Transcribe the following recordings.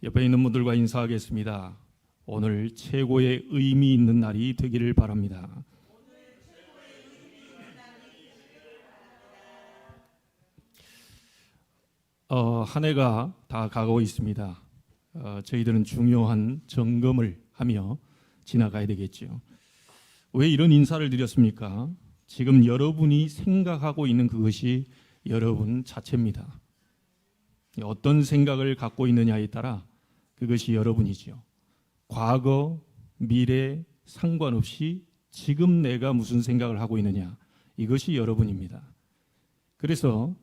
옆에 있는 분들과 인사하겠습니다. 오늘 최고의 의미 있는 날이 되기를 바랍니다. 한 해가 다 가고 있습니다. 저희들은 중요한 점검을 하며 지나가야 되겠죠. 왜 이런 인사를 드렸습니까? 지금 여러분이 생각하고 있는 그것이 여러분 자체입니다. 어떤 생각을 갖고 있느냐에 따라 그것이 여러분이죠. 과거, 미래 상관없이 지금 내가 무슨 생각을 하고 있느냐, 이것이 여러분입니다. 그래서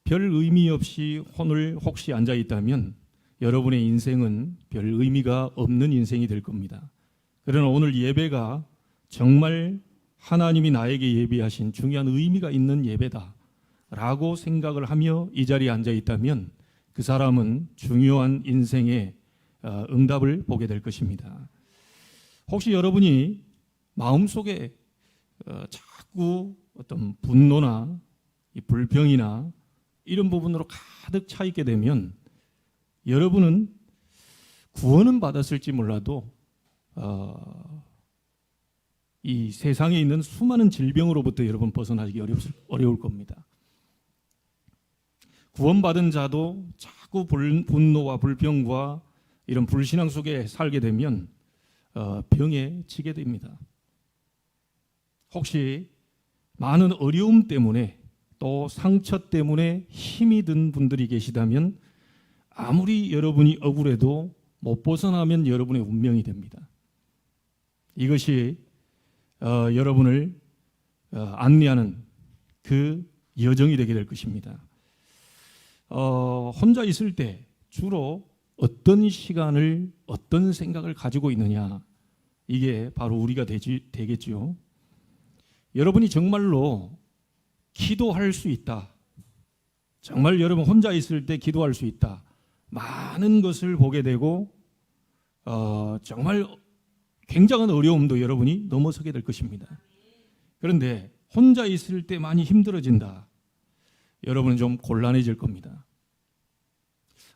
별 의미 없이 오늘 혹시 앉아 있다면 여러분의 인생은 별 의미가 없는 인생이 될 겁니다. 그러나 오늘 예배가 정말 하나님이 나에게 예비하신 중요한 의미가 있는 예배다라고 생각을 하며 이 자리에 앉아 있다면 그 사람은 중요한 인생의 응답을 보게 될 것입니다. 혹시 여러분이 마음속에 자꾸 어떤 분노나 불평이나 이런 부분으로 가득 차 있게 되면 여러분은 구원은 받았을지 몰라도 이 세상에 있는 수많은 질병으로부터 여러분 벗어나기 어려울 겁니다. 구원받은 자도 자꾸 분노와 불평과 이런 불신앙 속에 살게 되면 병에 치게 됩니다. 혹시 많은 어려움 때문에 또 상처 때문에 힘이 든 분들이 계시다면 아무리 여러분이 억울해도 못 벗어나면 여러분의 운명이 됩니다. 이것이 여러분을 안내하는 그 여정이 되게 될 것입니다. 혼자 있을 때 주로 어떤 시간을 어떤 생각을 가지고 있느냐, 이게 바로 우리가 되겠죠. 여러분이 정말로 기도할 수 있다, 정말 여러분 혼자 있을 때 기도할 수 있다, 많은 것을 보게 되고 정말 굉장한 어려움도 여러분이 넘어서게 될 것입니다. 그런데 혼자 있을 때 많이 힘들어진다, 여러분은 좀 곤란해질 겁니다.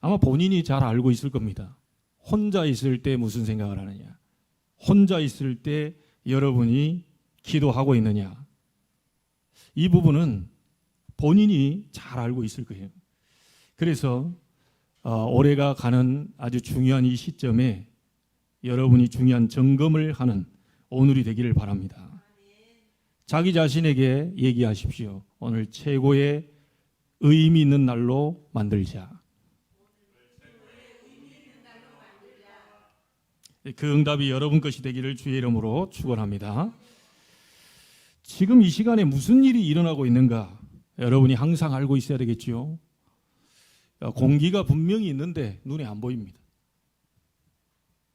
아마 본인이 잘 알고 있을 겁니다. 혼자 있을 때 무슨 생각을 하느냐, 혼자 있을 때 여러분이 기도하고 있느냐, 이 부분은 본인이 잘 알고 있을 거예요. 그래서 올해가 가는 아주 중요한 이 시점에 여러분이 중요한 점검을 하는 오늘이 되기를 바랍니다. 자기 자신에게 얘기하십시오. 오늘 최고의 의미 있는 날로 만들자. 그 응답이 여러분 것이 되기를 주의 이름으로 축원합니다. 지금 이 시간에 무슨 일이 일어나고 있는가 여러분이 항상 알고 있어야 되겠죠. 공기가 분명히 있는데 눈에 안 보입니다.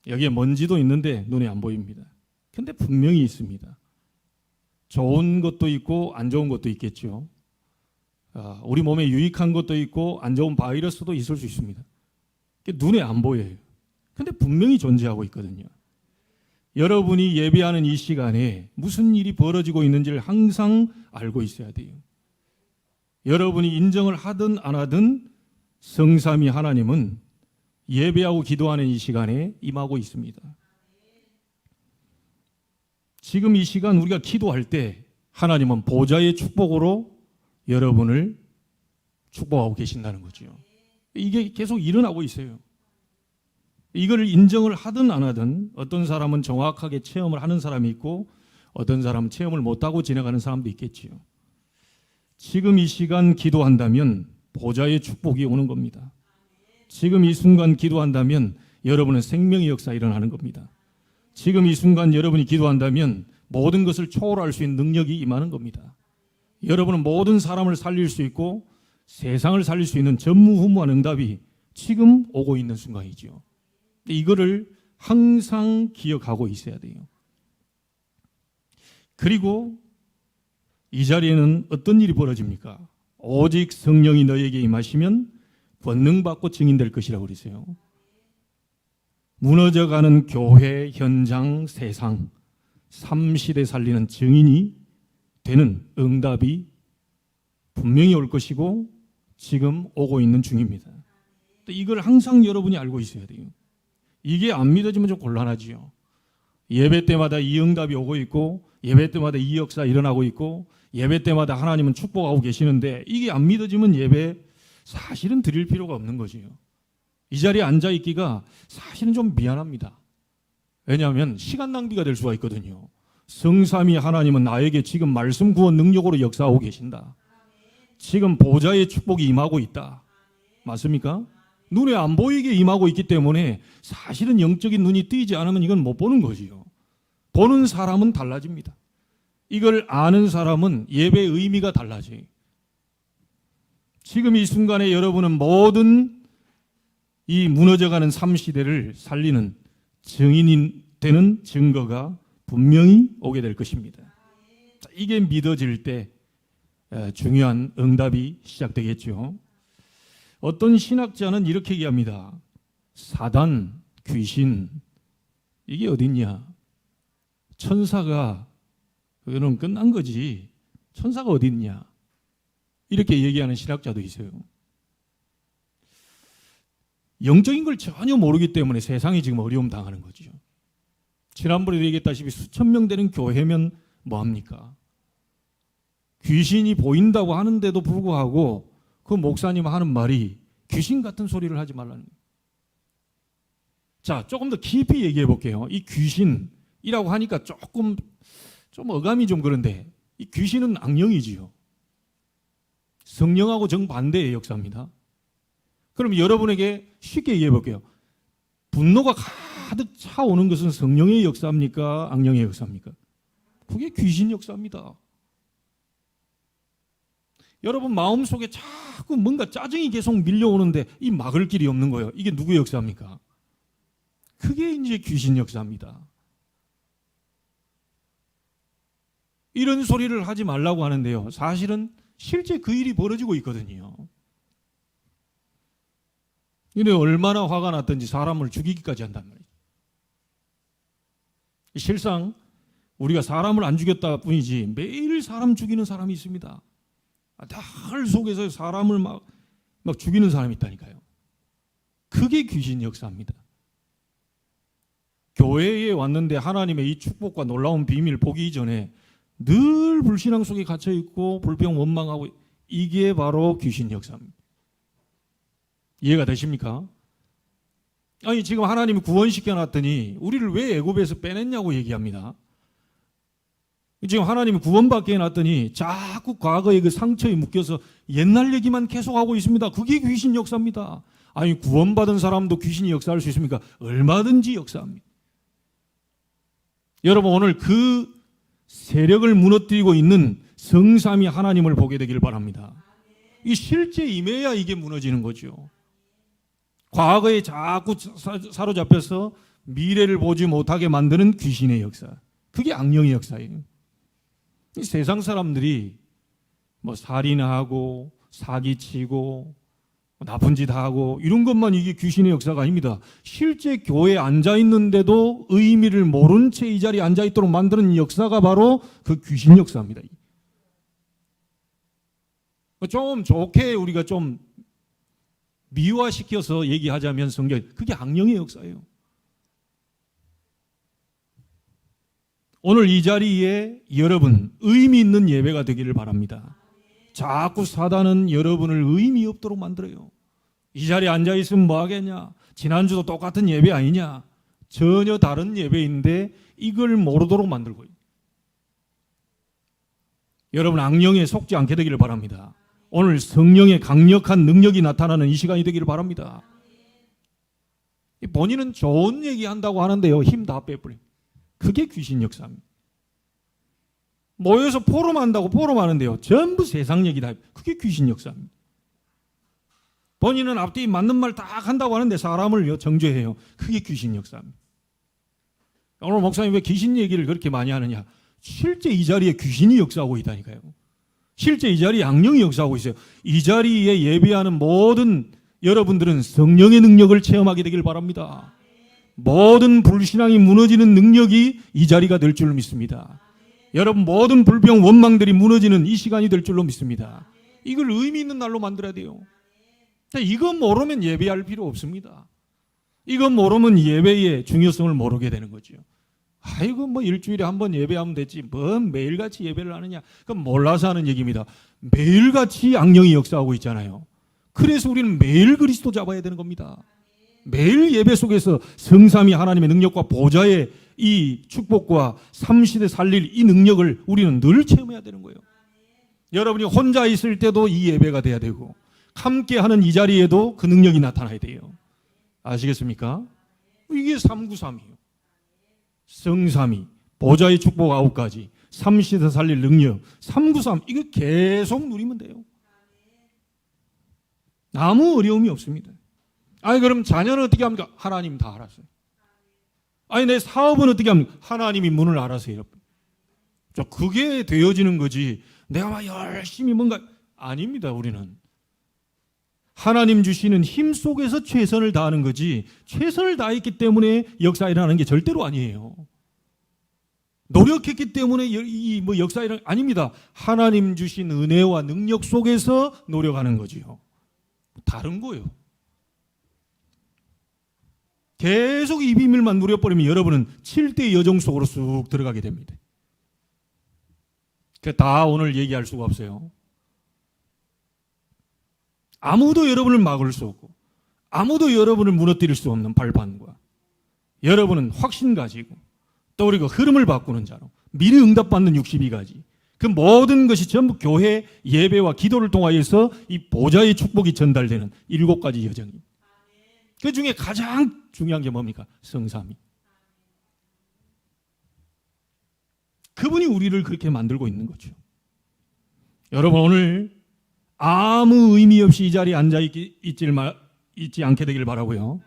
여기에 먼지도 있는데 눈에 안 보입니다. 근데 분명히 있습니다. 좋은 것도 있고 안 좋은 것도 있겠죠. 우리 몸에 유익한 것도 있고 안 좋은 바이러스도 있을 수 있습니다. 눈에 안 보여요. 근데 분명히 존재하고 있거든요. 여러분이 예배하는 이 시간에 무슨 일이 벌어지고 있는지를 항상 알고 있어야 돼요. 여러분이 인정을 하든 안 하든 성삼위 하나님은 예배하고 기도하는 이 시간에 임하고 있습니다. 지금 이 시간 우리가 기도할 때 하나님은 보좌의 축복으로 여러분을 축복하고 계신다는 거죠. 이게 계속 일어나고 있어요. 이걸 인정을 하든 안 하든 어떤 사람은 정확하게 체험을 하는 사람이 있고 어떤 사람은 체험을 못하고 지나가는 사람도 있겠지요. 지금 이 시간 기도한다면 보좌의 축복이 오는 겁니다. 지금 이 순간 기도한다면 여러분은 생명의 역사 일어나는 겁니다. 지금 이 순간 여러분이 기도한다면 모든 것을 초월할 수 있는 능력이 임하는 겁니다. 여러분은 모든 사람을 살릴 수 있고 세상을 살릴 수 있는 전무후무한 응답이 지금 오고 있는 순간이죠. 이거를 항상 기억하고 있어야 돼요. 그리고 이 자리에는 어떤 일이 벌어집니까? 오직 성령이 너에게 임하시면 권능받고 증인될 것이라고 그러세요. 무너져가는 교회, 현장, 세상, 삼시대 살리는 증인이 되는 응답이 분명히 올 것이고 지금 오고 있는 중입니다. 이걸 항상 여러분이 알고 있어야 돼요. 이게 안 믿어지면 좀 곤란하지요. 예배 때마다 이 응답이 오고 있고 예배 때마다 이 역사 일어나고 있고 예배 때마다 하나님은 축복하고 계시는데 이게 안 믿어지면 예배 사실은 드릴 필요가 없는 거지요. 이 자리에 앉아있기가 사실은 좀 미안합니다. 왜냐하면 시간 낭비가 될 수가 있거든요. 성삼위 하나님은 나에게 지금 말씀 구원 능력으로 역사하고 계신다. 지금 보좌의 축복이 임하고 있다. 맞습니까? 눈에 안 보이게 임하고 있기 때문에 사실은 영적인 눈이 뜨이지 않으면 이건 못 보는 거지요. 보는 사람은 달라집니다. 이걸 아는 사람은 예배의 의미가 달라져요. 지금 이 순간에 여러분은 모든 이 무너져가는 삶 시대를 살리는 증인이 되는 증거가 분명히 오게 될 것입니다. 이게 믿어질 때 중요한 응답이 시작되겠죠. 어떤 신학자는 이렇게 얘기합니다. 사단, 귀신, 이게 어딨냐? 천사가 그거는 끝난 거지. 천사가 어딨냐? 이렇게 얘기하는 신학자도 있어요. 영적인 걸 전혀 모르기 때문에 세상이 지금 어려움 당하는 거죠. 지난번에 얘기했다시피 수천 명 되는 교회면 뭐합니까? 귀신이 보인다고 하는데도 불구하고 그 목사님 하는 말이 귀신 같은 소리를 하지 말라는 거예요. 자, 조금 더 깊이 얘기해 볼게요. 이 귀신이라고 하니까 조금 좀 어감이 좀 그런데 이 귀신은 악령이지요. 성령하고 정반대의 역사입니다. 그럼 여러분에게 쉽게 얘기해 볼게요. 분노가 가득 차오는 것은 성령의 역사입니까? 악령의 역사입니까? 그게 귀신 역사입니다. 여러분 마음속에 자꾸 뭔가 짜증이 계속 밀려오는데 이 막을 길이 없는 거예요. 이게 누구의 역사입니까? 그게 이제 귀신 역사입니다. 이런 소리를 하지 말라고 하는데요. 사실은 실제 그 일이 벌어지고 있거든요. 이래 얼마나 화가 났든지 사람을 죽이기까지 한단 말이에요. 실상 우리가 사람을 안 죽였다 뿐이지 매일 사람 죽이는 사람이 있습니다. 달 속에서 사람을 막 죽이는 사람이 있다니까요. 그게 귀신 역사입니다. 교회에 왔는데 하나님의 이 축복과 놀라운 비밀을 보기 전에 늘 불신앙 속에 갇혀 있고 불평 원망하고 이게 바로 귀신 역사입니다. 이해가 되십니까? 아니 지금 하나님이 구원시켜 놨더니 우리를 왜 애굽에서 빼냈냐고 얘기합니다. 지금 하나님이 구원받게 해놨더니 자꾸 과거의 그 상처에 묶여서 옛날 얘기만 계속하고 있습니다. 그게 귀신 역사입니다. 아니 구원받은 사람도 귀신이 역사할 수 있습니까? 얼마든지 역사합니다. 여러분 오늘 그 세력을 무너뜨리고 있는 성삼위 하나님을 보게 되길 바랍니다. 이 실제 임해야 이게 무너지는 거죠. 과거에 자꾸 사로잡혀서 미래를 보지 못하게 만드는 귀신의 역사. 그게 악령의 역사예요. 이 세상 사람들이 뭐 살인하고 사기치고 나쁜 짓 하고 이런 것만 이게 귀신의 역사가 아닙니다. 실제 교회에 앉아 있는데도 의미를 모른 채 이 자리에 앉아 있도록 만드는 역사가 바로 그 귀신 역사입니다. 좀 좋게 우리가 좀 미화시켜서 얘기하자면 성경 그게 악령의 역사예요. 오늘 이 자리에 여러분 의미 있는 예배가 되기를 바랍니다. 자꾸 사단은 여러분을 의미 없도록 만들어요. 이 자리에 앉아있으면 뭐 하겠냐? 지난주도 똑같은 예배 아니냐? 전혀 다른 예배인데 이걸 모르도록 만들고 있어요. 여러분 악령에 속지 않게 되기를 바랍니다. 오늘 성령의 강력한 능력이 나타나는 이 시간이 되기를 바랍니다. 본인은 좋은 얘기한다고 하는데요. 힘 다 빼버려요. 그게 귀신 역사입니다. 모여서 포럼한다고 포럼하는데요. 전부 세상 얘기 다. 그게 귀신 역사입니다. 본인은 앞뒤 맞는 말 다 한다고 하는데 사람을 정죄해요. 그게 귀신 역사입니다. 오늘 목사님 왜 귀신 얘기를 그렇게 많이 하느냐? 실제 이 자리에 귀신이 역사하고 있다니까요. 실제 이 자리에 악령이 역사하고 있어요. 이 자리에 예배하는 모든 여러분들은 성령의 능력을 체험하게 되길 바랍니다. 모든 불신앙이 무너지는 능력이 이 자리가 될 줄로 믿습니다. 여러분 모든 불평 원망들이 무너지는 이 시간이 될 줄로 믿습니다. 이걸 의미 있는 날로 만들어야 돼요. 이거 모르면 예배할 필요 없습니다. 이거 모르면 예배의 중요성을 모르게 되는 거죠. 아이고 뭐 일주일에 한 번 예배하면 됐지 뭐 매일같이 예배를 하느냐. 그건 몰라서 하는 얘기입니다. 매일같이 악령이 역사하고 있잖아요. 그래서 우리는 매일 그리스도 잡아야 되는 겁니다. 매일 예배 속에서 성삼위 하나님의 능력과 보좌의 이 축복과 삼시대 살릴 이 능력을 우리는 늘 체험해야 되는 거예요. 여러분이 혼자 있을 때도 이 예배가 돼야 되고 함께하는 이 자리에도 그 능력이 나타나야 돼요. 아시겠습니까? 이게 393이에요. 성삼위, 보좌의 축복 9가지, 삼시대 살릴 능력, 393 이거 계속 누리면 돼요. 아무 어려움이 없습니다. 아니 그럼 자녀는 어떻게 합니까? 하나님 다 알았어요. 아니 내 사업은 어떻게 합니까? 하나님이 문을 알아서요. 그게 되어지는 거지. 내가 막 열심히 뭔가 아닙니다. 우리는 하나님 주시는 힘 속에서 최선을 다하는 거지 최선을 다했기 때문에 역사 일어나는 게 절대로 아니에요. 노력했기 때문에 이 뭐 역사 일어나는 아닙니다. 하나님 주신 은혜와 능력 속에서 노력하는 거지요. 다른 거예요. 계속 이 비밀만 누려버리면 여러분은 7대 여정 속으로 쑥 들어가게 됩니다. 다 오늘 얘기할 수가 없어요. 아무도 여러분을 막을 수 없고 아무도 여러분을 무너뜨릴 수 없는 발판과 여러분은 확신 가지고 또 그리고 흐름을 바꾸는 자로 미리 응답받는 62가지 그 모든 것이 전부 교회 예배와 기도를 통하여서 이 보좌의 축복이 전달되는 7가지 여정입니다. 그 중에 가장 중요한 게 뭡니까? 성삼위. 그분이 우리를 그렇게 만들고 있는 거죠. 여러분 오늘 아무 의미 없이 이 자리에 있지 않게 되길 바라고요.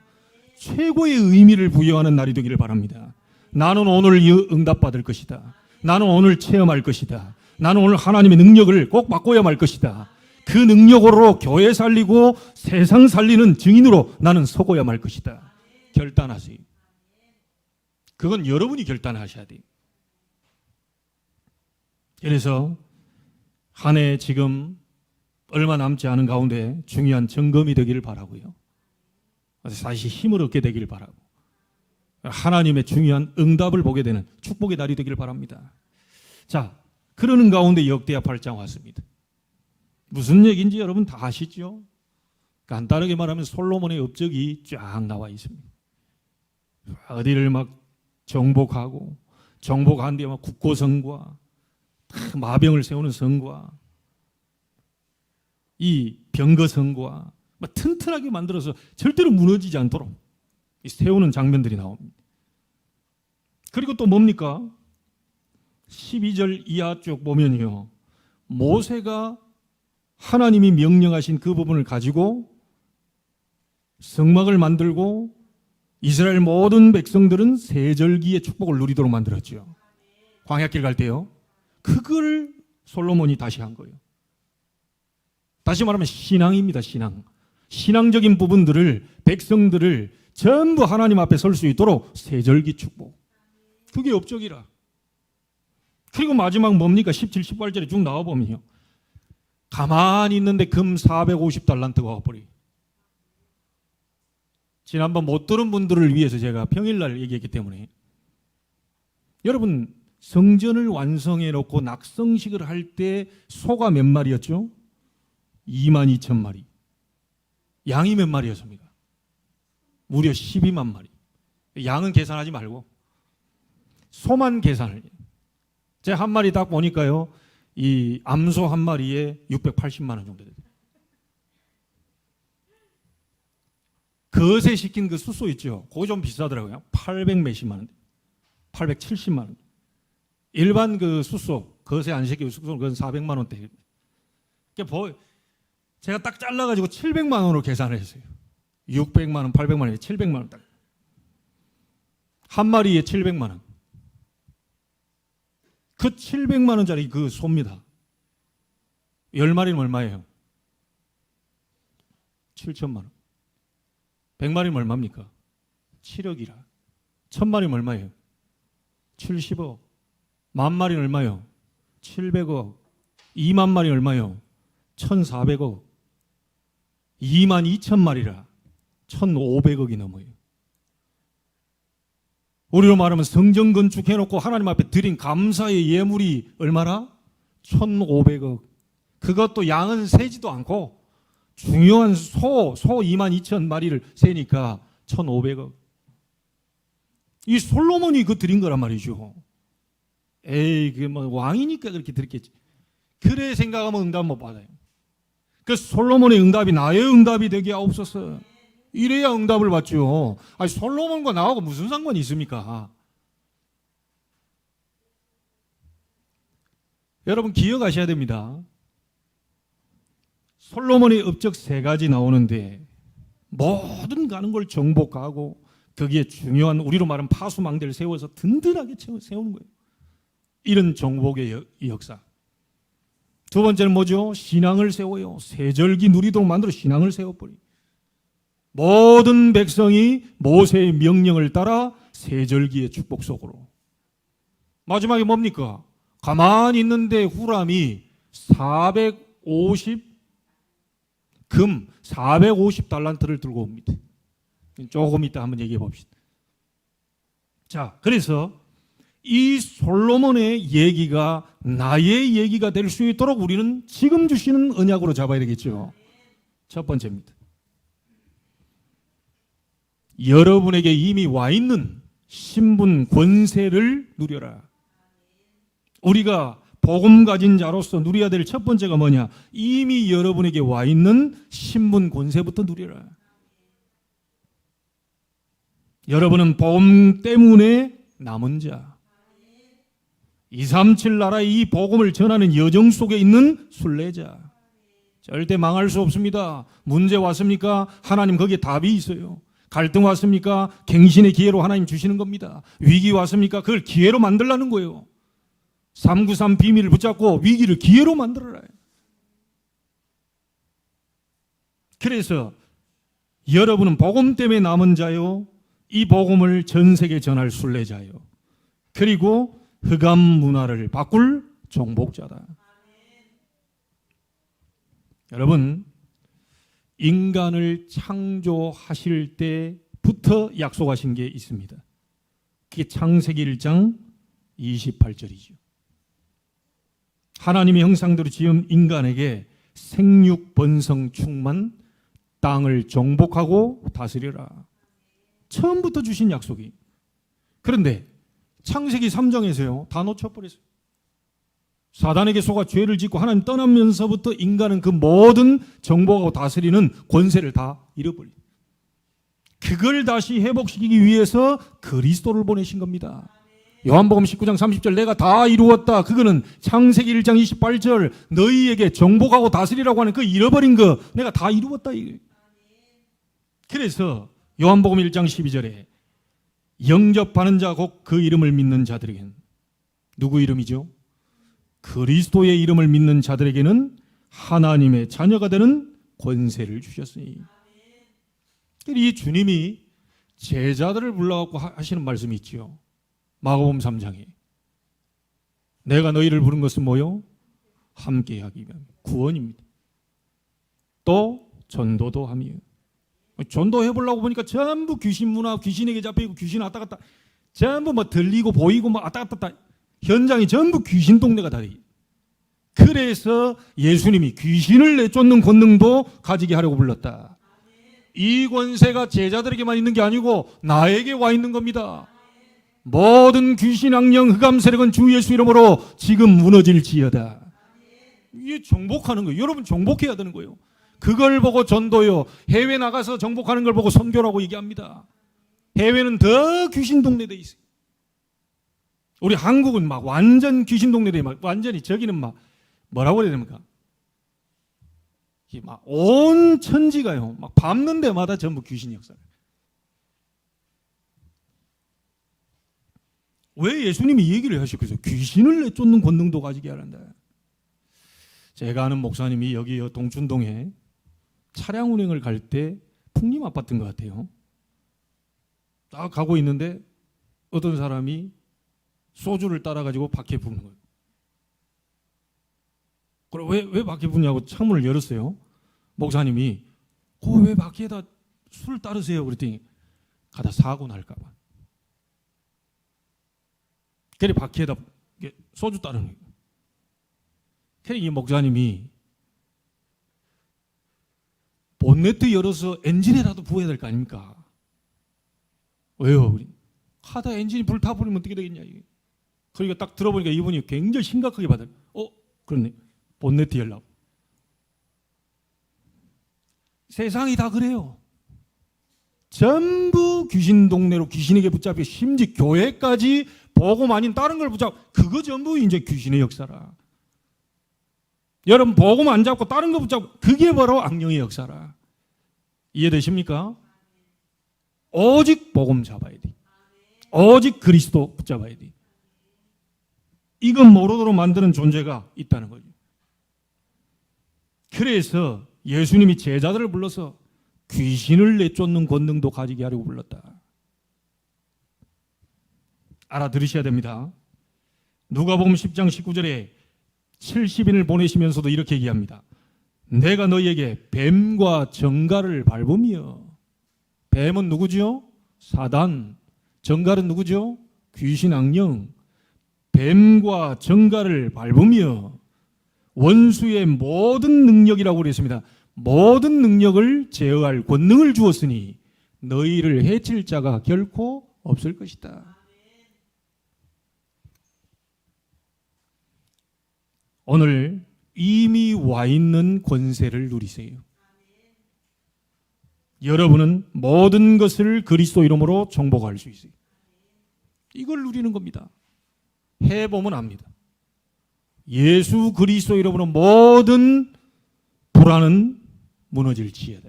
최고의 의미를 부여하는 날이 되기를 바랍니다. 나는 오늘 응답받을 것이다. 나는 오늘 체험할 것이다. 나는 오늘 하나님의 능력을 꼭 바꿔야 말 것이다. 그 능력으로 교회 살리고 세상 살리는 증인으로 나는 서고야 말 것이다. 결단하세요. 그건 여러분이 결단하셔야 돼요. 그래서 한 해 지금 얼마 남지 않은 가운데 중요한 점검이 되기를 바라고요. 다시 힘을 얻게 되기를 바라고 하나님의 중요한 응답을 보게 되는 축복의 날이 되기를 바랍니다. 자, 그러는 가운데 역대하 8장 왔습니다. 무슨 얘기인지 여러분 다 아시죠? 간단하게 말하면 솔로몬의 업적이 쫙 나와 있습니다. 어디를 막 정복하고 정복한 뒤에 막 국고성과 마병을 세우는 성과 이 병거성과 튼튼하게 만들어서 절대로 무너지지 않도록 세우는 장면들이 나옵니다. 그리고 또 뭡니까? 12절 이하 쭉 보면요. 모세가 하나님이 명령하신 그 부분을 가지고 성막을 만들고 이스라엘 모든 백성들은 세절기의 축복을 누리도록 만들었죠. 광야길 갈 때요. 그걸 솔로몬이 다시 한 거예요. 다시 말하면 신앙입니다. 신앙. 신앙적인 부분들을 백성들을 전부 하나님 앞에 설 수 있도록 세절기 축복. 그게 업적이라. 그리고 마지막 뭡니까? 17, 18절에 쭉 나와보면요. 가만히 있는데 금 450달란트가 와버려. 지난번 못 들은 분들을 위해서 제가 평일날 얘기했기 때문에 여러분 성전을 완성해 놓고 낙성식을 할 때 소가 몇 마리였죠? 22,000마리. 양이 몇 마리였습니까? 무려 12만 마리. 양은 계산하지 말고 소만 계산을 해요. 제가 한 마리 딱 보니까요. 이 암소 한 마리에 680만 원 정도 돼요. 거세 시킨 그 숫소 있죠. 그거 좀 비싸더라고요. 800 몇십만 원. 870만 원. 일반 그 숫소, 거세 안 시키고 숫소는 그건 400만 원대. 제가 딱 잘라가지고 700만 원으로 계산을 했어요. 600만 원, 800만 원에 700만 원 딱. 한 마리에 700만 원. 그 700만 원짜리 그 소입니다. 10마리는 얼마예요? 7천만 원. 100마리는 얼마입니까? 7억이라. 1000마리는 얼마예요? 70억. 10,000마리는 얼마예요? 700억. 2만 마리는 얼마예요? 1,400억. 22,000마리라 1,500억이 넘어요. 우리로 말하면 성전 건축해놓고 하나님 앞에 드린 감사의 예물이 얼마나? 1,500억. 그것도 양은 세지도 않고 중요한 소 22,000마리를 세니까 1,500억. 이 솔로몬이 그 드린 거란 말이죠. 에이, 그 뭐 왕이니까 그렇게 드렸겠지. 그래 생각하면 응답 못 받아요. 그 솔로몬의 응답이 나의 응답이 되게 하옵소서. 이래야 응답을 받죠. 아니, 솔로몬과 나하고 무슨 상관이 있습니까? 여러분 기억하셔야 됩니다. 솔로몬의 업적 3가지 나오는데 모든 가는 걸 정복하고 거기에 중요한 우리로 말하면 파수망대를 세워서 든든하게 세우는 거예요. 이런 정복의 역사. 두 번째는 뭐죠? 신앙을 세워요. 세절기 누리도록 만들어 신앙을 세워버려요. 모든 백성이 모세의 명령을 따라 세절기의 축복 속으로. 마지막에 뭡니까? 가만히 있는데 후람이 450달란트를 들고 옵니다. 조금 이따 한번 얘기해 봅시다. 자, 그래서 이 솔로몬의 얘기가 나의 얘기가 될 수 있도록 우리는 지금 주시는 언약으로 잡아야 되겠죠. 첫 번째입니다. 여러분에게 이미 와 있는 신분 권세를 누려라. 우리가 복음 가진 자로서 누려야 될 첫 번째가 뭐냐? 이미 여러분에게 와 있는 신분 권세부터 누려라. 여러분은 복음 때문에 남은 자, 237 나라의 이 복음을 전하는 여정 속에 있는 순례자. 절대 망할 수 없습니다. 문제 왔습니까? 하나님 거기에 답이 있어요. 갈등 왔습니까? 갱신의 기회로 하나님 주시는 겁니다. 위기 왔습니까? 그걸 기회로 만들라는 거예요. 393 비밀을 붙잡고 위기를 기회로 만들어라. 그래서 여러분은 복음 때문에 남은 자요, 이 복음을 전 세계에 전할 순례자요, 그리고 흑암 문화를 바꿀 정복자다. 여러분, 인간을 창조하실 때부터 약속하신 게 있습니다. 그게 창세기 1장 28절이죠. 하나님의 형상대로 지은 인간에게 생육 번성 충만, 땅을 정복하고 다스려라. 처음부터 주신 약속이. 그런데 창세기 3장에서요 다 놓쳐버렸어요. 사단에게 속아 죄를 짓고 하나님 떠나면서부터 인간은 그 모든 정복하고 다스리는 권세를 다 잃어버려요. 그걸 다시 회복시키기 위해서 그리스도를 보내신 겁니다. 요한복음 19장 30절 내가 다 이루었다. 그거는 창세기 1장 28절 너희에게 정복하고 다스리라고 하는 그 잃어버린 거 내가 다 이루었다. 그래서 요한복음 1장 12절에 영접하는 자 곧 그 이름을 믿는 자들에게는, 누구 이름이죠? 그리스도의 이름을 믿는 자들에게는 하나님의 자녀가 되는 권세를 주셨으니. 이 주님이 제자들을 불러갖고 하시는 말씀이 있죠. 마가복음 3장에 내가 너희를 부른 것은 뭐요? 함께하기 위함, 구원입니다. 또 전도도 함이요. 전도해보려고 보니까 전부 귀신 문화, 귀신에게 잡혀있고 귀신 왔다 갔다 전부 뭐 들리고 보이고 뭐 왔다 갔다 현장이 전부 귀신 동네가 다 돼. 그래서 예수님이 귀신을 내쫓는 권능도 가지게 하려고 불렀다. 이 권세가 제자들에게만 있는 게 아니고 나에게 와 있는 겁니다. 모든 귀신, 악령, 흑암 세력은 주 예수 이름으로 지금 무너질지어다. 이게 정복하는 거예요. 여러분 정복해야 되는 거예요. 그걸 보고 전도요, 해외 나가서 정복하는 걸 보고 선교라고 얘기합니다. 해외는 더 귀신 동네 돼 있어요. 우리 한국은 막 완전 귀신 동네 돼, 막 완전히 저기는 막 뭐라고 해야 됩니까? 막 온 천지가요, 막 밟는 데마다 전부 귀신 역사를. 왜 예수님이 얘기를 하셨겠어요? 귀신을 내쫓는 권능도 가지게 하란다. 제가 아는 목사님이 여기 동춘동에 차량 운행을 갈 때 풍림 아팠던 것 같아요. 딱 가고 있는데 어떤 사람이 소주를 따라가지고 밖에 부는 거예요. 그래 왜 밖에 부냐고 창문을 열었어요. 목사님이 왜 바퀴에다 술 따르세요? 그랬더니 가다 사고 날까 봐. 그래 바퀴에다 소주 따르는 거예요. 그래 이 목사님이 본네트 열어서 엔진에라도 부어야 될 거 아닙니까? 왜요? 하다 엔진이 불타버리면 어떻게 되겠냐 이게. 그러니까 딱 들어보니까 이분이 굉장히 심각하게 받아요. 그렇네. 본네트 열라고. 세상이 다 그래요. 전부 귀신 동네로 귀신에게 붙잡혀 심지어 교회까지 복음 아닌 다른 걸 붙잡고 그거 전부 이제 귀신의 역사라. 여러분 복음 안 잡고 다른 거 붙잡고 그게 바로 악령의 역사라. 이해되십니까? 오직 복음 잡아야 돼. 오직 그리스도 붙잡아야 돼. 이건 모르도록 만드는 존재가 있다는 거죠. 그래서 예수님이 제자들을 불러서 귀신을 내쫓는 권능도 가지게 하려고 불렀다. 알아들으셔야 됩니다. 누가복음 10장 19절에 70인을 보내시면서도 이렇게 얘기합니다. 내가 너희에게 뱀과 정갈을 밟으며. 뱀은 누구죠? 사단. 정갈은 누구죠? 귀신 악령. 뱀과 정갈을 밟으며 원수의 모든 능력이라고 그랬습니다. 모든 능력을 제어할 권능을 주었으니 너희를 해칠 자가 결코 없을 것이다. 오늘 이미 와 있는 권세를 누리세요. 여러분은 모든 것을 그리스도 이름으로 정복할 수 있어요. 이걸 누리는 겁니다. 해보면 압니다. 예수 그리스도 이름으로 모든 불안은 무너질지어다.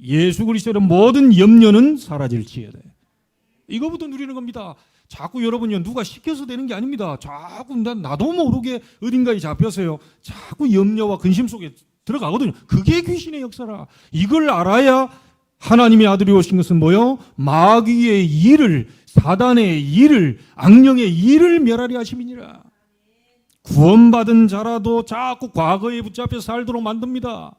예수 그리스도로 모든 염려는 사라질지어다. 이거부터 누리는 겁니다. 자꾸 여러분요 누가 시켜서 되는 게 아닙니다. 자꾸 나도 모르게 어딘가에 잡혀서요 자꾸 염려와 근심 속에 들어가거든요. 그게 귀신의 역사라. 이걸 알아야 하나님의 아들이 오신 것은 뭐요? 마귀의 일을, 사단의 일을, 악령의 일을 멸하려 하심이니라. 구원받은 자라도 자꾸 과거에 붙잡혀 살도록 만듭니다.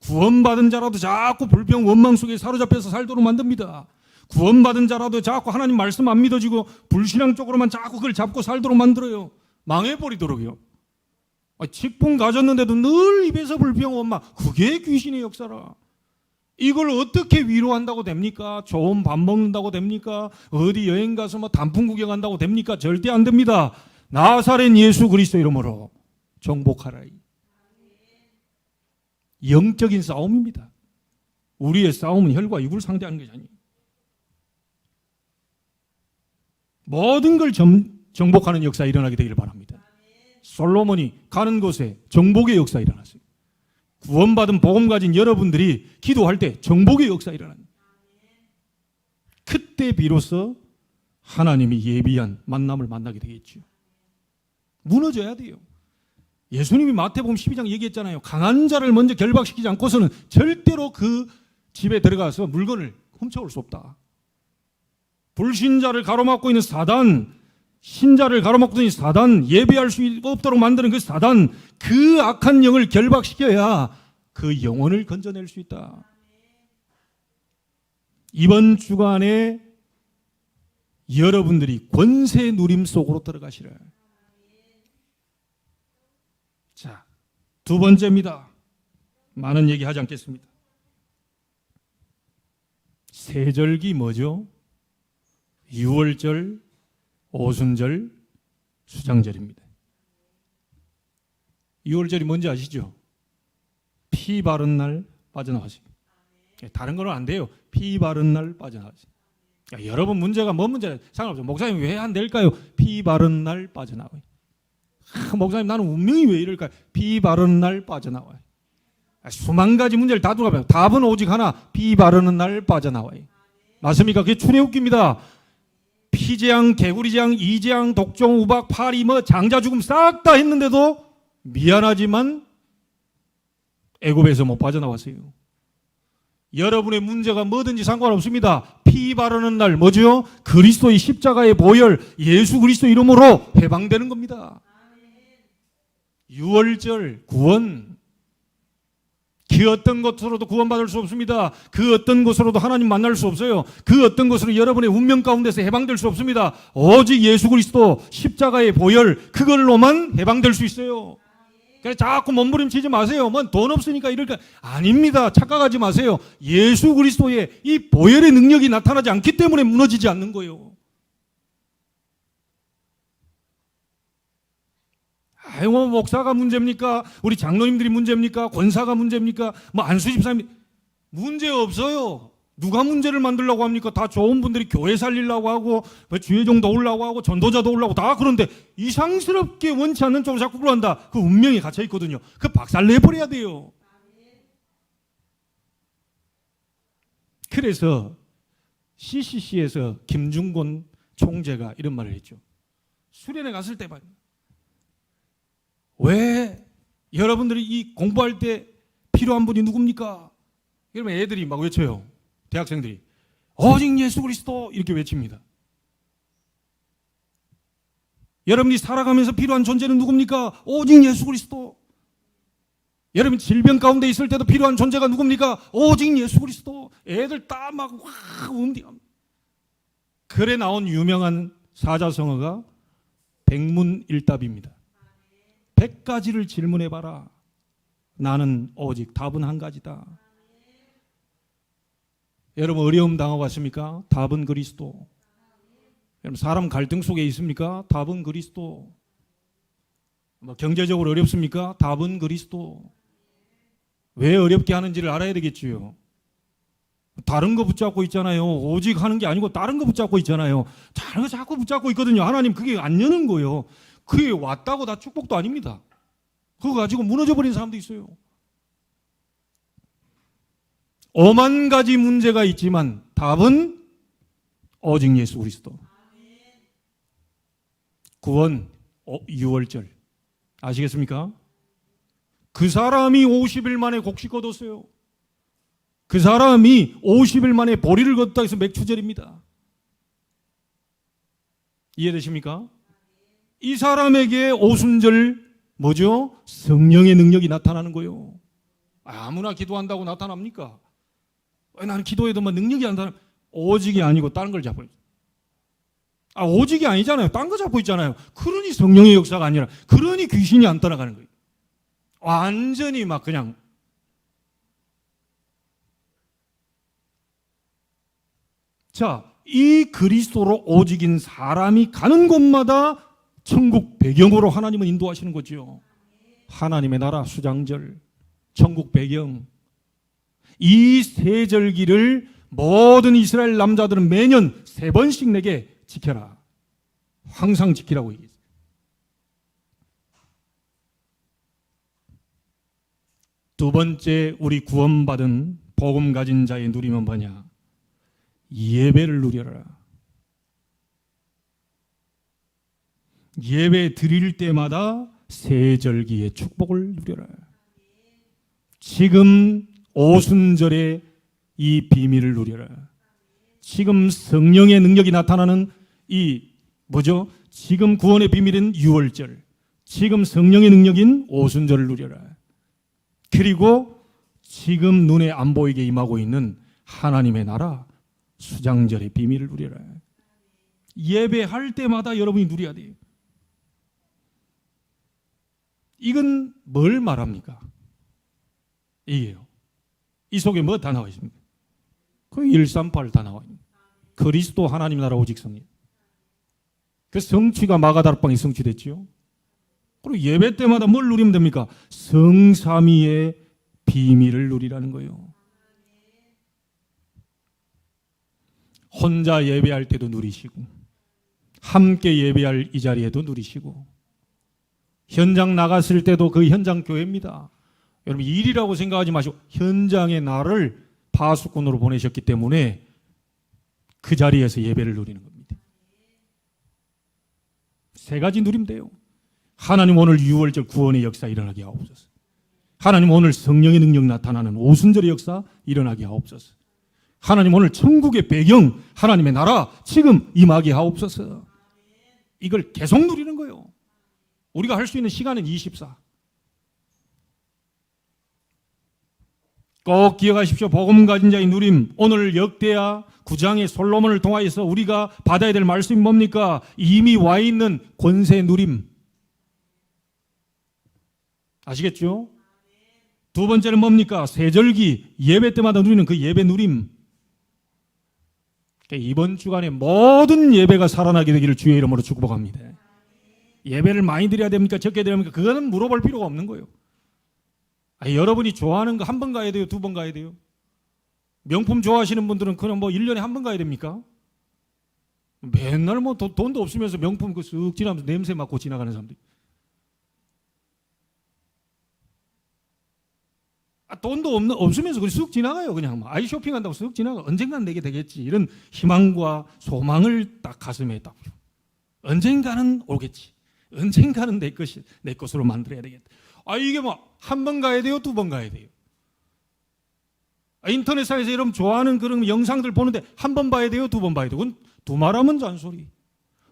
구원받은 자라도 자꾸 불평 원망 속에 사로잡혀서 살도록 만듭니다. 구원받은 자라도 자꾸 하나님 말씀 안 믿어지고 불신앙 쪽으로만 자꾸 그걸 잡고 살도록 만들어요. 망해버리도록요. 직분 가졌는데도 늘 입에서 불평 원망. 그게 귀신의 역사라. 이걸 어떻게 위로한다고 됩니까? 좋은 밥 먹는다고 됩니까? 어디 여행 가서 뭐 단풍 구경한다고 됩니까? 절대 안 됩니다. 나사렛 예수 그리스도 이름으로 정복하라. 영적인 싸움입니다. 우리의 싸움은 혈과 육을 상대하는 것이 아니에요. 모든 걸 정복하는 역사 일어나게 되기를 바랍니다. 솔로몬이 가는 곳에 정복의 역사 일어났어요. 구원받은 복음 가진 여러분들이 기도할 때 정복의 역사 일어납니다. 그때 비로소 하나님이 예비한 만남을 만나게 되겠죠. 무너져야 돼요. 예수님이 마태복음 12장 얘기했잖아요. 강한 자를 먼저 결박시키지 않고서는 절대로 그 집에 들어가서 물건을 훔쳐올 수 없다. 불신자를 가로막고 있는 사단, 신자를 가로막고 있는 사단, 예배할 수 없도록 만드는 그 사단, 그 악한 영을 결박시켜야 그 영혼을 건져낼 수 있다. 이번 주간에 여러분들이 권세 누림 속으로 들어가시라. 자, 두 번째입니다. 많은 얘기하지 않겠습니다. 세절기 뭐죠? 유월절, 오순절, 수장절입니다. 유월절이 뭔지 아시죠? 피 바른 날 빠져나가세요. 다른 거는 안 돼요. 피 바른 날 빠져나가세요. 여러분 문제가 뭔 문제냐? 상관없어요. 목사님 왜 안 될까요? 피 바른 날 빠져나와요. 목사님 나는 운명이 왜 이럴까요? 피 바른 날 빠져나와요. 수만 가지 문제를 다 들어가면 답은 오직 하나. 피 바르는 날 빠져나와요. 맞습니까? 그게 출애굽기입니다. 피재앙, 개구리재앙, 이재앙, 독종, 우박, 파리, 장자 죽음 싹 다 했는데도 미안하지만 애굽에서 못 빠져나왔어요. 여러분의 문제가 뭐든지 상관없습니다. 피 바르는 날 뭐죠? 그리스도의 십자가의 보혈, 예수 그리스도 이름으로 해방되는 겁니다. 유월절, 구원, 그 어떤 것으로도 구원받을 수 없습니다. 그 어떤 것으로도 하나님 만날 수 없어요. 그 어떤 것으로 여러분의 운명 가운데서 해방될 수 없습니다. 오직 예수 그리스도 십자가의 보혈 그걸로만 해방될 수 있어요. 그래서 자꾸 몸부림치지 마세요. 뭐 돈 없으니까 이럴까? 아닙니다. 착각하지 마세요. 예수 그리스도의 이 보혈의 능력이 나타나지 않기 때문에 무너지지 않는 거예요. 아유, 뭐 목사가 문제입니까? 우리 장로님들이 문제입니까? 권사가 문제입니까? 뭐 안수 집사님 문제 없어요. 누가 문제를 만들려고 합니까? 다 좋은 분들이 교회 살리려고 하고 뭐 주의종 도우려고 하고 전도자 도우려고 다 그런데 이상스럽게 원치 않는 쪽으로 자꾸 불러간다. 그 운명이 갇혀 있거든요. 그 박살내버려야 돼요. 그래서 CCC에서 김중곤 총재가 이런 말을 했죠. 수련회 갔을 때 말이에요. 왜 여러분들이 이 공부할 때 필요한 분이 누굽니까? 이러면 애들이 막 외쳐요. 대학생들이 오직 예수 그리스도 이렇게 외칩니다. 여러분이 살아가면서 필요한 존재는 누굽니까? 오직 예수 그리스도. 여러분 질병 가운데 있을 때도 필요한 존재가 누굽니까? 오직 예수 그리스도. 애들 다 막 와 움직합니다. 그래 나온 유명한 사자성어가 백문일답입니다. 100가지를 질문해봐라. 나는 오직 답은 한 가지다. 여러분 어려움 당하고 왔습니까? 답은 그리스도. 여러분 사람 갈등 속에 있습니까? 답은 그리스도. 뭐 경제적으로 어렵습니까? 답은 그리스도. 왜 어렵게 하는지를 알아야 되겠지요. 다른 거 붙잡고 있잖아요. 오직 하는 게 아니고 다른 거 붙잡고 있잖아요. 다른 거 자꾸 붙잡고 있거든요. 하나님 그게 안 여는 거예요. 그게 왔다고 다 축복도 아닙니다. 그거 가지고 무너져 버린 사람도 있어요. 5만 가지 문제가 있지만 답은 오직 예수 그리스도. 구원 6월절 아시겠습니까? 그 사람이 50일 만에 곡식 거뒀어요. 그 사람이 50일 만에 보리를 걷다 해서 맥추절입니다. 이해되십니까? 이 사람에게 오순절 뭐죠? 성령의 능력이 나타나는 거예요. 아무나 기도한다고 나타납니까? 왜 나는 기도해도 뭐 능력이 안 나타나? 오직이 아니고 다른 걸 잡고 있어요. 오직이 아니잖아요. 딴 거 잡고 있잖아요. 그러니 성령의 역사가 아니라 그러니 귀신이 안 떠나가는 거예요. 완전히 막 그냥 자, 이 그리스도로 오직인 사람이 가는 곳마다 천국 배경으로 하나님은 인도하시는 거죠. 하나님의 나라 수장절, 천국 배경. 이 세 절기를 모든 이스라엘 남자들은 매년 3번씩 내게 지켜라. 항상 지키라고 얘기했어요. 두 번째 우리 구원받은 복음 가진 자의 누리면 뭐냐? 예배를 누려라. 예배 드릴 때마다 세 절기의 축복을 누려라. 지금 오순절에 이 비밀을 누려라. 지금 성령의 능력이 나타나는 이 뭐죠? 지금 구원의 비밀인 6월절, 지금 성령의 능력인 오순절을 누려라. 그리고 지금 눈에 안 보이게 임하고 있는 하나님의 나라 수장절의 비밀을 누려라. 예배할 때마다 여러분이 누려야 돼요. 이건 뭘 말합니까? 이게요. 이 속에 뭐 다 나와 있습니까? 그 138 다 나와 있습니다. 그리스도 하나님 나라 오직 성령. 그 성취가 마가다락방이 성취됐지요. 그리고 예배 때마다 뭘 누리면 됩니까? 성삼위의 비밀을 누리라는 거예요. 혼자 예배할 때도 누리시고 함께 예배할 이 자리에도 누리시고 현장 나갔을 때도 그 현장 교회입니다. 여러분 일이라고 생각하지 마시고 현장에 나를 파수꾼으로 보내셨기 때문에 그 자리에서 예배를 누리는 겁니다. 세 가지 누리면 돼요. 하나님 오늘 6월절 구원의 역사 일어나게 하옵소서. 하나님 오늘 성령의 능력 나타나는 오순절의 역사 일어나게 하옵소서. 하나님 오늘 천국의 배경 하나님의 나라 지금 임하게 하옵소서. 이걸 계속 누리는 거예요. 우리가 할 수 있는 시간은 24. 꼭 기억하십시오. 복음 가진 자의 누림. 오늘 역대하 9장의 솔로몬을 통하여서 우리가 받아야 될 말씀이 뭡니까? 이미 와 있는 권세 누림. 아시겠죠? 두 번째는 뭡니까? 세절기 예배 때마다 누리는 그 예배 누림. 이번 주간에 모든 예배가 살아나게 되기를 주의 이름으로 축복합니다. 예배를 많이 드려야 됩니까? 적게 드려야 됩니까? 그거는 물어볼 필요가 없는 거예요. 여러분이 좋아하는 거 한 번 가야 돼요? 두 번 가야 돼요? 명품 좋아하시는 분들은 그냥 뭐 1년에 한 번 가야 됩니까? 맨날 뭐 돈도 없으면서 명품 그 쓱 지나면서 냄새 맡고 지나가는 사람들. 돈도 없으면서 그냥 쓱 지나가요. 그냥 아이 쇼핑한다고 쓱 지나가. 언젠간 내게 되겠지. 이런 희망과 소망을 딱 가슴에 딱. 언젠가는 오겠지. 언젠가는 내 것으로 만들어야 되겠다. 이게 뭐 한 번 가야 돼요? 두 번 가야 돼요? 인터넷상에서 여러분 좋아하는 그런 영상들 보는데 한 번 봐야 돼요? 두 번 봐야 돼요? 그건 두말하면 잔소리.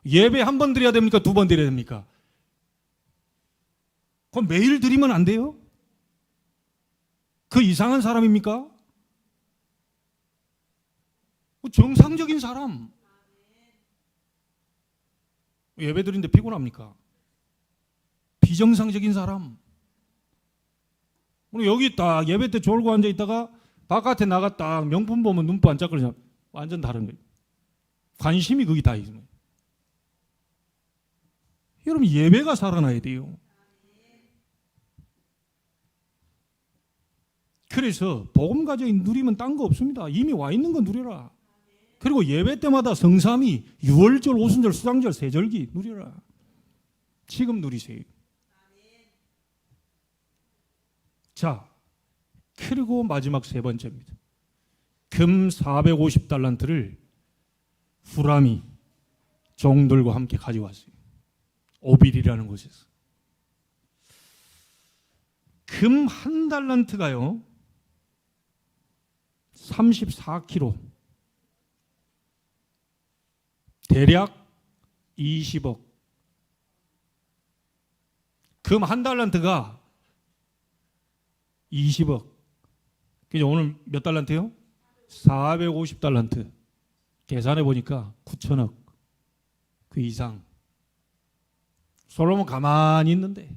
예배 한 번 드려야 됩니까? 두 번 드려야 됩니까? 그럼 매일 드리면 안 돼요? 그 이상한 사람입니까? 정상적인 사람. 예배 드리는데 피곤합니까? 비정상적인 사람. 우리 여기 딱 예배 때 졸고 앉아 있다가 바깥에 나갔다 명품 보면 눈 반짝거리냐. 완전 다른 거예요. 관심이 거기 다 있어요. 여러분 예배가 살아나야 돼요. 그래서 복음 가져인 누리면 딴 거 없습니다. 이미 와 있는 거 누려라. 그리고 예배 때마다 성삼위, 유월절, 오순절, 수장절, 세절기 누려라. 지금 누리세요. 자, 그리고 마지막 세 번째입니다. 금 450달란트를 후람이 종들과 함께 가져왔어요. 오빌이라는 곳에서. 금 한 달란트가요 34kg, 대략 20억. 금 한 달란트가 20억. 그죠? 오늘 몇 달란트요? 450달란트. 계산해 보니까 9천억. 그 이상. 솔로몬 가만히 있는데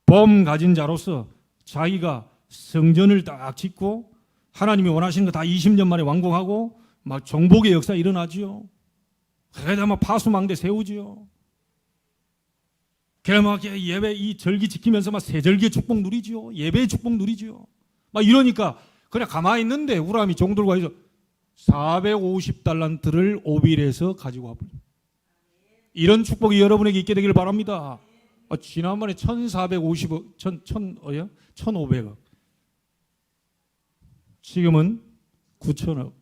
봄 가진 자로서 자기가 성전을 딱 짓고 하나님이 원하시는 거 다 20년 만에 완공하고 막 정복의 역사 일어나지요. 그래다 막 파수망대 세우지요. 그래 막 예배 이 절기 지키면서 막 세절기의 축복 누리지요. 예배의 축복 누리지요. 막 이러니까 그냥 가만히 있는데 후람이 종들과 해서 450달란트를 오빌에서 가지고 와버려. 이런 축복이 여러분에게 있게 되기를 바랍니다. 지난번에 1450억, 1500억. 지금은 9천억.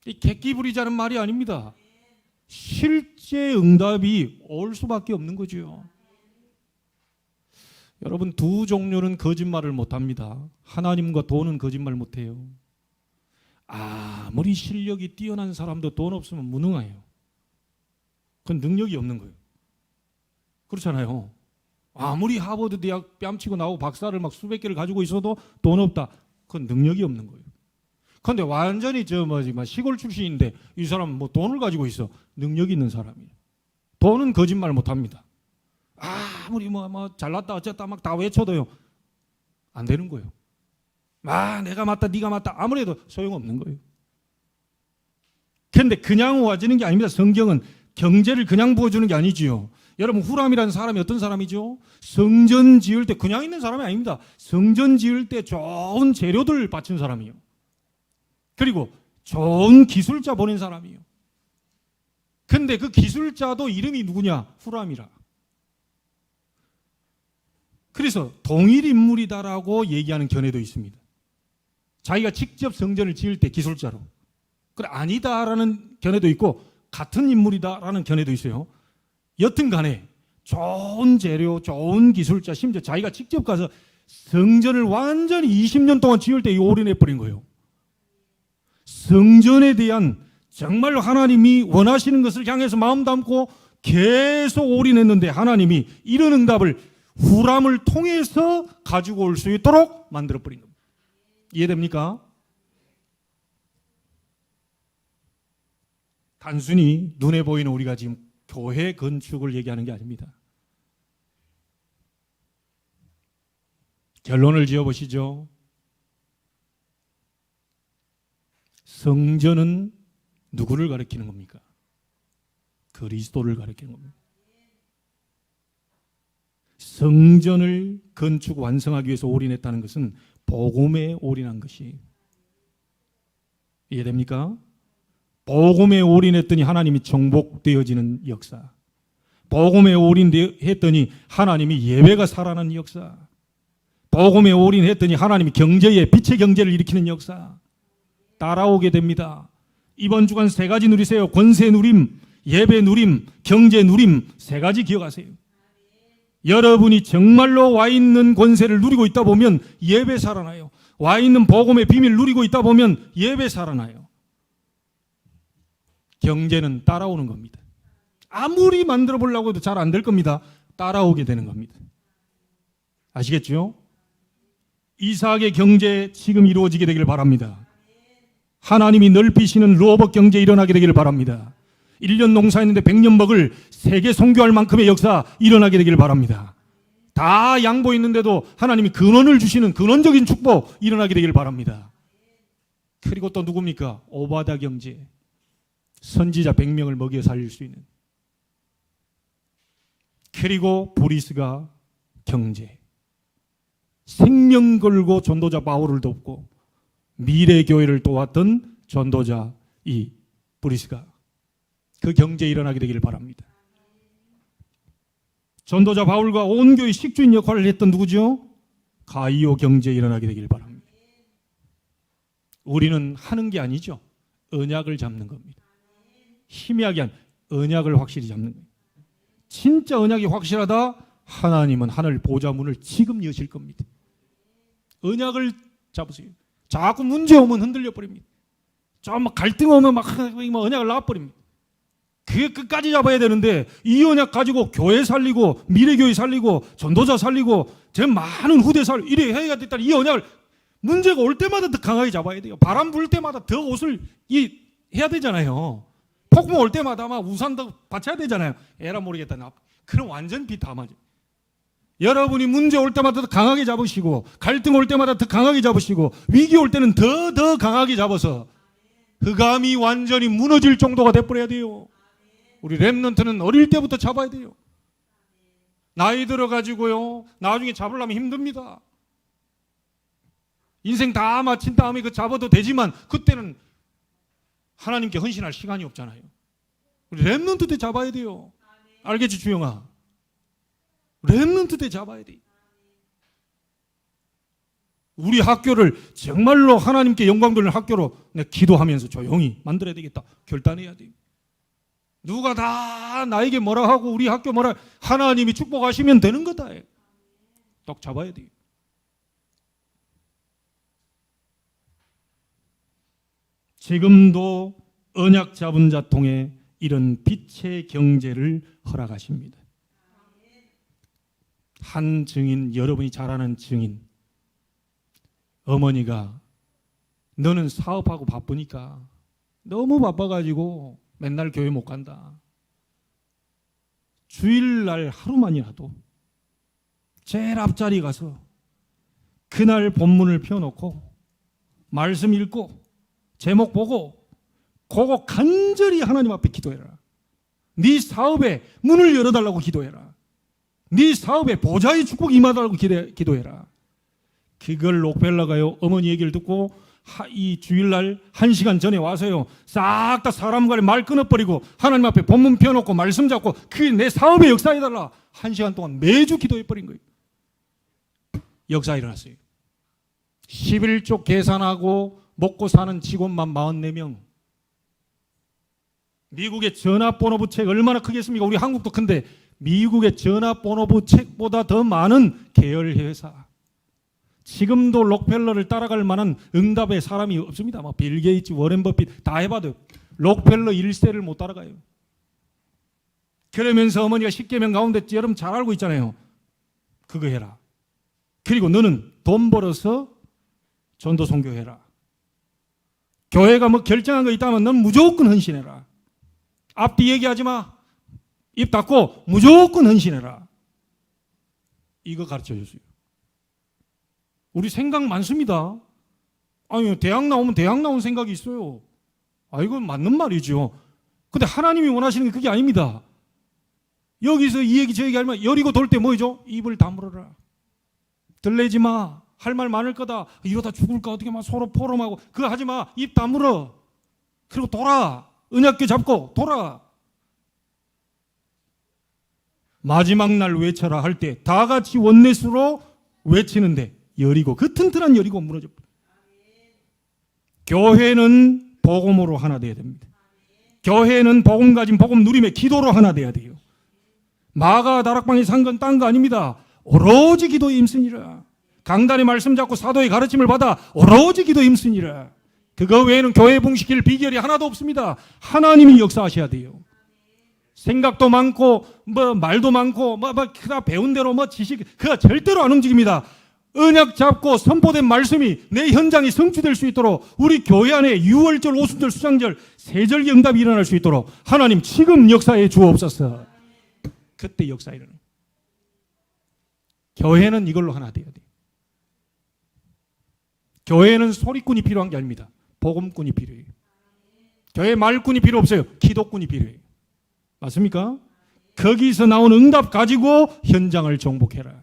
이 객기 부리자는 말이 아닙니다. 실제 응답이 올 수밖에 없는 거죠. 여러분 두 종류는 거짓말을 못합니다. 하나님과 돈은 거짓말 못해요. 아무리 실력이 뛰어난 사람도 돈 없으면 무능해요. 그건 능력이 없는 거예요. 그렇잖아요. 아무리 하버드 대학 뺨치고 나오고 박사를 막 수백 개를 가지고 있어도 돈 없다. 그건 능력이 없는 거예요. 그런데 완전히 시골 출신인데 이 사람은 뭐 돈을 가지고 있어. 능력이 있는 사람이에요. 돈은 거짓말 못합니다. 아무리 뭐 잘났다 어쨌다 막 다 외쳐도요. 안 되는 거예요. 내가 맞다 네가 맞다 아무래도 소용없는 거예요. 그런데 그냥 와지는 게 아닙니다. 성경은 경제를 그냥 부어주는 게 아니지요. 여러분 후람이라는 사람이 어떤 사람이죠? 성전 지을 때 그냥 있는 사람이 아닙니다. 성전 지을 때 좋은 재료들 바친 사람이에요. 그리고 좋은 기술자 보낸 사람이에요. 근데 그 기술자도 이름이 누구냐? 후람이라. 그래서 동일 인물이다라고 얘기하는 견해도 있습니다. 자기가 직접 성전을 지을 때 기술자로. 그래 아니다라는 견해도 있고 같은 인물이다라는 견해도 있어요. 여튼 간에 좋은 재료, 좋은 기술자, 심지어 자기가 직접 가서 성전을 완전히 20년 동안 지을 때 올인해버린 거예요. 성전에 대한 정말 하나님이 원하시는 것을 향해서 마음 담고 계속 올인했는데 하나님이 이런 응답을 후람을 통해서 가지고 올 수 있도록 만들어버린 겁니다. 이해됩니까? 단순히 눈에 보이는 우리가 지금 교회 건축을 얘기하는 게 아닙니다. 결론을 지어보시죠. 성전은 누구를 가리키는 겁니까? 그리스도를 가리키는 겁니다. 성전을 건축 완성하기 위해서 올인했다는 것은 복음에 올인한 것이. 이해됩니까? 복음에 올인했더니 하나님이 정복되어지는 역사. 복음에 올인했더니 하나님이 예배가 살아나는 역사. 복음에 올인했더니 하나님이 경제에 빛의 경제를 일으키는 역사. 따라오게 됩니다. 이번 주간 세 가지 누리세요. 권세 누림, 예배 누림, 경제 누림, 세 가지 기억하세요. 여러분이 정말로 와 있는 권세를 누리고 있다 보면 예배 살아나요. 와 있는 복음의 비밀을 누리고 있다 보면 예배 살아나요. 경제는 따라오는 겁니다. 아무리 만들어 보려고 해도 잘 안 될 겁니다. 따라오게 되는 겁니다. 아시겠죠? 이삭의 경제 지금 이루어지게 되기를 바랍니다. 하나님이 넓히시는 로봇 경제 일어나게 되기를 바랍니다. 1년 농사했는데 100년 먹을 세계 선교할 만큼의 역사 일어나게 되기를 바랍니다. 다 양보 있는데도 하나님이 근원을 주시는 근원적인 축복 일어나게 되기를 바랍니다. 그리고 또 누굽니까? 오바다 경제. 선지자 100명을 먹여 살릴 수 있는. 그리고 브리스가 경제. 생명 걸고 전도자 바울을 돕고 미래 교회를 도왔던 전도자 이 브리스가 그 경제에 일어나게 되기를 바랍니다. 전도자 바울과 온 교회 식주인 역할을 했던 누구죠? 가이오 경제에 일어나게 되기를 바랍니다. 우리는 하는 게 아니죠. 언약을 잡는 겁니다. 희미하게 한 언약을 확실히 잡는 거예요. 진짜 언약이 확실하다. 하나님은 하늘 보좌문을 지금 여실 겁니다. 언약을 잡으세요. 자꾸 문제 오면 흔들려 버립니다. 좀 갈등 오면 막 언약을 놔버립니다. 그게 끝까지 잡아야 되는데 이 언약 가지고 교회 살리고 미래교회 살리고 전도자 살리고 제 많은 후대 살리고 이래 해야 됐다. 이 언약을 문제가 올 때마다 더 강하게 잡아야 돼요. 바람 불 때마다 더 옷을 해야 되잖아요. 폭풍 올 때마다 막 우산도 받쳐야 되잖아요. 에라 모르겠다. 그럼 완전 비탐하죠. 여러분이 문제 올 때마다 더 강하게 잡으시고 갈등 올 때마다 더 강하게 잡으시고 위기 올 때는 더 강하게 잡아서 흑암이 완전히 무너질 정도가 돼버려야 돼요. 우리 렘넌트는 어릴 때부터 잡아야 돼요. 나이 들어가지고요 나중에 잡으려면 힘듭니다. 인생 다 마친 다음에 그 잡아도 되지만 그때는 하나님께 헌신할 시간이 없잖아요. 우리 렘넌트 때 잡아야 돼요. 알겠지 주영아? 렘넌트 때 잡아야 돼. 우리 학교를 정말로 하나님께 영광 돌리는 학교로 내가 기도하면서 조용히 만들어야 되겠다. 결단해야 돼요. 누가 다 나에게 뭐라 하고 우리 학교 뭐라 하나님이 축복하시면 되는 거다. 딱 잡아야 돼요. 지금도 언약 잡은 자 통해 이런 빛의 경제를 허락하십니다. 한 증인, 여러분이 잘 아는 증인, 어머니가 너는 사업하고 바쁘니까 너무 바빠가지고 맨날 교회 못 간다. 주일날 하루만이라도 제일 앞자리 가서 그날 본문을 펴놓고 말씀 읽고 제목 보고 그거 간절히 하나님 앞에 기도해라. 네 사업에 문을 열어달라고 기도해라. 네 사업에 보좌의 축복이 임하달라고 기도해라. 그걸 록펠러가요 어머니 얘기를 듣고 이 주일날 1시간 전에 와서요 싹 다 사람 간에 말 끊어버리고 하나님 앞에 본문 펴놓고 말씀 잡고 그게 내 사업에 역사해달라. 1시간 동안 매주 기도해버린 거예요. 역사 일어났어요. 11조 계산하고 먹고 사는 직원만 44명. 미국의 전화번호부 책 얼마나 크겠습니까? 우리 한국도 큰데 미국의 전화번호부 책보다 더 많은 계열 회사. 지금도 록펠러를 따라갈 만한 응답의 사람이 없습니다. 막 빌 게이츠, 워렌 버핏 다 해봐도 록펠러 1세를 못 따라가요. 그러면서 어머니가 10계명 가운데 여러분 잘 알고 있잖아요. 그거 해라. 그리고 너는 돈 벌어서 전도 선교해라. 교회가 뭐 결정한 거 있다면 넌 무조건 헌신해라. 앞뒤 얘기하지 마. 입 닫고 무조건 헌신해라. 이거 가르쳐 줬어요. 우리 생각 많습니다. 아니, 대학 나오면 대학 나온 생각이 있어요. 아, 이건 맞는 말이죠. 근데 하나님이 원하시는 게 그게 아닙니다. 여기서 이 얘기 저 얘기 하면 여리고 돌 때 뭐죠? 입을 다물어라. 들레지 마. 할 말 많을 거다. 이러다 죽을까 어떻게 막 서로 포럼하고 그거 하지 마. 입 다물어. 그리고 돌아. 언약궤 잡고 돌아. 마지막 날 외쳐라 할 때 다 같이 원넷으로 외치는데 여리고 그 튼튼한 여리고 무너져. 교회는 복음으로 하나 돼야 됩니다. 교회는 복음 가진 복음 누림의 기도로 하나 돼야 돼요. 마가 다락방에 산 건 딴 거 아닙니다. 오로지 기도에 힘쓰니라. 강단의 말씀 잡고 사도의 가르침을 받아 오로지 기도에 힘쓰니라. 그거 외에는 교회 붕시킬 비결이 하나도 없습니다. 하나님이 역사하셔야 돼요. 생각도 많고 뭐 말도 많고 뭐 그다 배운 대로 뭐 지식 그가 절대로 안 움직입니다. 언약 잡고 선포된 말씀이 내 현장에 성취될 수 있도록 우리 교회 안에 유월절, 오순절, 수장절, 세절기 응답이 일어날 수 있도록 하나님 지금 역사해 주옵소서. 그때 역사 일어나. 교회는 이걸로 하나 돼야 돼. 교회는 소리꾼이 필요한 게 아닙니다. 복음꾼이 필요해요. 교회 말꾼이 필요 없어요. 기도꾼이 필요해요. 맞습니까? 거기서 나온 응답 가지고 현장을 정복해라.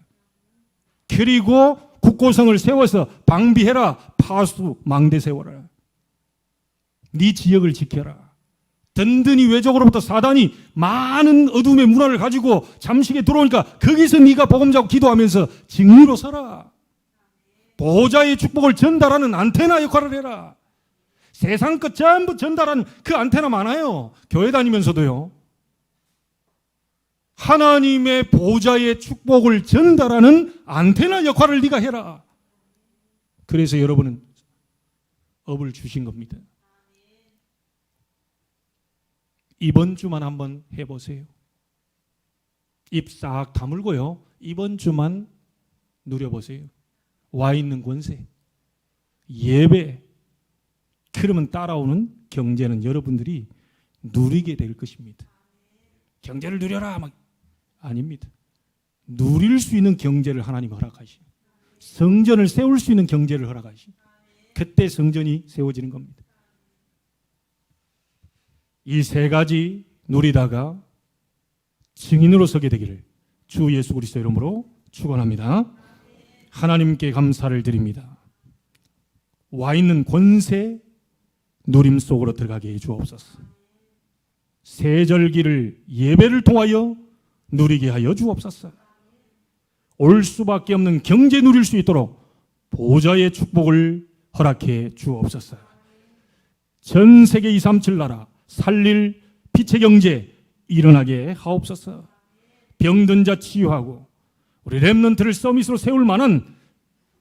그리고 국고성을 세워서 방비해라. 파수, 망대 세워라. 네 지역을 지켜라. 든든히 외적으로부터 사단이 많은 어둠의 문화를 가지고 잠식에 들어오니까 거기서 네가 복음 잡고 기도하면서 직무로 서라. 보호자의 축복을 전달하는 안테나 역할을 해라. 세상 것 전부 전달하는 그 안테나 많아요. 교회 다니면서도요. 하나님의 보호자의 축복을 전달하는 안테나 역할을 네가 해라. 그래서 여러분은 업을 주신 겁니다. 이번 주만 한번 해보세요. 입 싹 다물고요. 이번 주만 누려보세요. 와 있는 권세, 예배, 그러면 따라오는 경제는 여러분들이 누리게 될 것입니다. 경제를 누려라 막 아닙니다. 누릴 수 있는 경제를 하나님 허락하시고 성전을 세울 수 있는 경제를 허락하시고 그때 성전이 세워지는 겁니다. 이 세 가지 누리다가 증인으로 서게 되기를 주 예수 그리스도 이름으로 축원합니다. 하나님께 감사를 드립니다. 와 있는 권세 누림 속으로 들어가게 해 주옵소서. 세절기를 예배를 통하여 누리게 하여 주옵소서. 올 수밖에 없는 경제 누릴 수 있도록 보호자의 축복을 허락해 주옵소서. 전 세계 237 나라 살릴 빛의 경제 일어나게 하옵소서. 병든 자 치유하고 우리 렘넌트를 서밋으로 세울 만한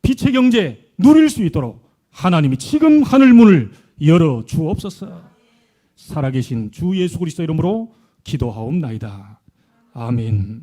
빛의 경제 누릴 수 있도록 하나님이 지금 하늘 문을 열어 주옵소서. 살아계신 주 예수 그리스도 이름으로 기도하옵나이다. 아멘.